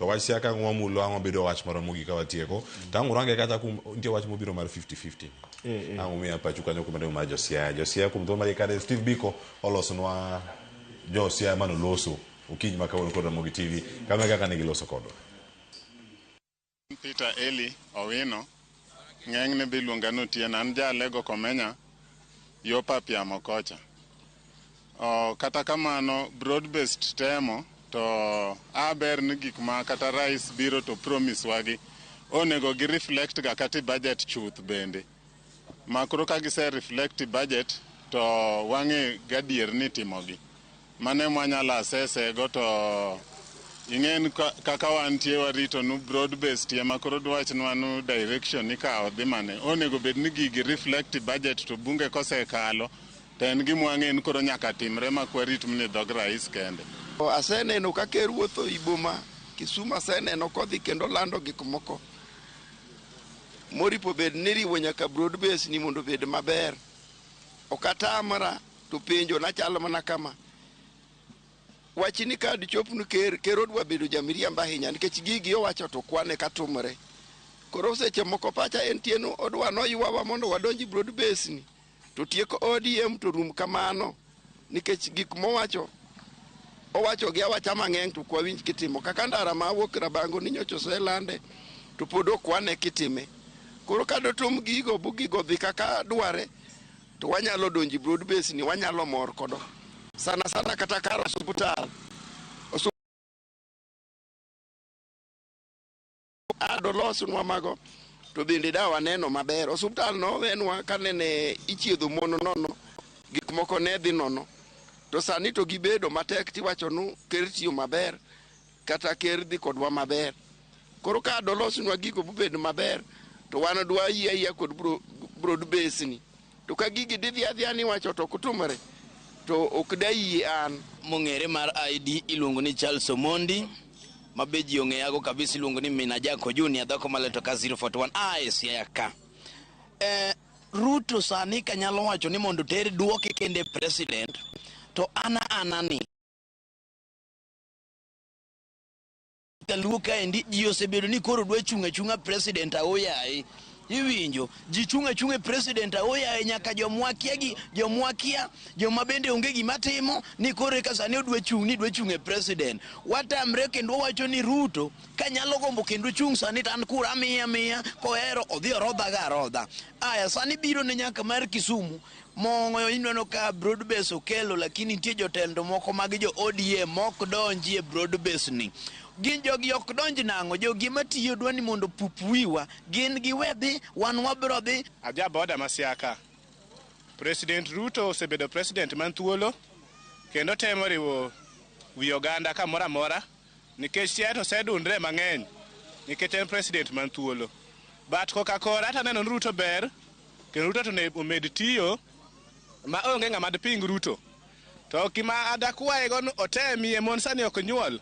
to wach Siaya ngwa mulo ang'o bedo wach moro mogik ka watieko tangu range kata nitie wach mobiro mar 50-50 ang'o miya pacho kanyo kuma mar Josiaya kuom thuolo mar kade Steve Biko olosonwa Josiaya manoloso okinyi ma kawuono kod Ramogi TV kama kaka ne giloso kodwa. Peter Eli Owino ng'eng'ne biluonga Otieno, an jalego Komenya yo papiamo kocha. Kata kamano broad based temo to aber ni gik ma kata rais biro to promise wagi onego gi reflect ga kata budget chuth bende makro ka gise reflect budget to wang'e gadier ni timogi mane mwanyala asese go to ing'en kaka wantie warito nu broad based ya makro dwach nwanu direction ikawo dhi mane onego bed ni gigi reflect budget to bunge kosekalo ten gi mwang'en koro nyaka timre makwarit mne dhog rais kende. Aseneno ka ker wuotho Iboma Kisumu, aseneno kodhi kendo lando gik moko moripo bed ni riwo nyaka broad base ni mondo bed maber. Okatamra to penjo na chalo mana kama wachini ka dichopnu ker odwa bedo jamiriamba ahinya nikech gigi owacho to kwane katumre. Koro seche moko pacha en tieno odwa noywawa mondo wadonji broad base ni to tieko ODM to rum kamano nikech gik mowacho gi awacha mang'eny to kwawinj kitimo kaka ndara ma wuok Rabango ni nyocho selande to pod okwane kitime. Koro kadotum gigo bugigo dhi kaka dware to wanyalo donji broad base ni wanyalo mor kodo sana kata kar osuptal adolosunwa mago to bende dawa neno maber. Osuptal no wenwa kanene ichiedho mono nono gik moko ne dhi nono to sani to gibedo matek tiwacho nu ker tiyo maber kata ker dhi kodwa maber. Koro ka dolosnwa gigo bubedo maber to wan dwa yia kod broad base ni to ka gigi dhi adhiya ni wacho to kutumre to ok dai an mong'ere mar ID iluongo ni Charles Omondi mabeji ong'eyago kabisa iluongo ni Mina Jako Junior dhako maleto ka 041 Siaya ka. Ruto sani kanyalo wacho ni mondo ter duoke kende president to anani Luka endi ji osebedo ni koro dwa chunga president aoyaye iwinjo ji chunga president aoyaye nyaka jomwakia joma bende onge gima timo ni koro ka sani dwa chunga president watamre kendo wacho ni Ruto kanyalo gombo kendo chung sani tan kura miya kohero odhi orodha aya sani biro ne nyaka mar Kisumu mongo ineno ka broad base okelo lakini nitie jotendo moko mag jo ODM mok donji e broad base ni gin jogi ok donji nang'o jogi matiyo dwa ni mondo pupuiwa gin giwedhi wan wabro dhi aja boda masiaka. President Ruto osebedo president man thuolo kendo temo riwo wi oganda kamoro amora nikech Siaya to sedundre mang'eny nikech en president man thuolo but Coca-Cola ata neno Ruto ber kendo Ruto to ne omed tiyo ma onge ng'ama ping Ruto to gima adakwaye go otemie mon sani ok nyuol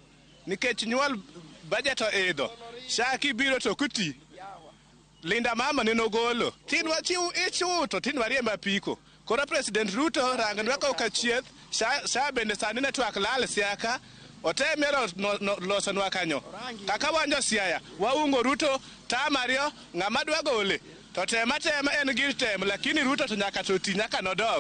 nikech nyuol budget oidho shaki biro to kuti Linda mama neno golo tinwa chiu ichuto tinwa riemba piko koro president Ruto rang'nwa ka chieth sha bende sani network lal Siaya ka otemero losonwa kanyo kaka wanjo Siaya waungo Ruto tamario ng'ama dwa gole to tema en gir tem lakini Ruto to nyaka to ti nyaka nodog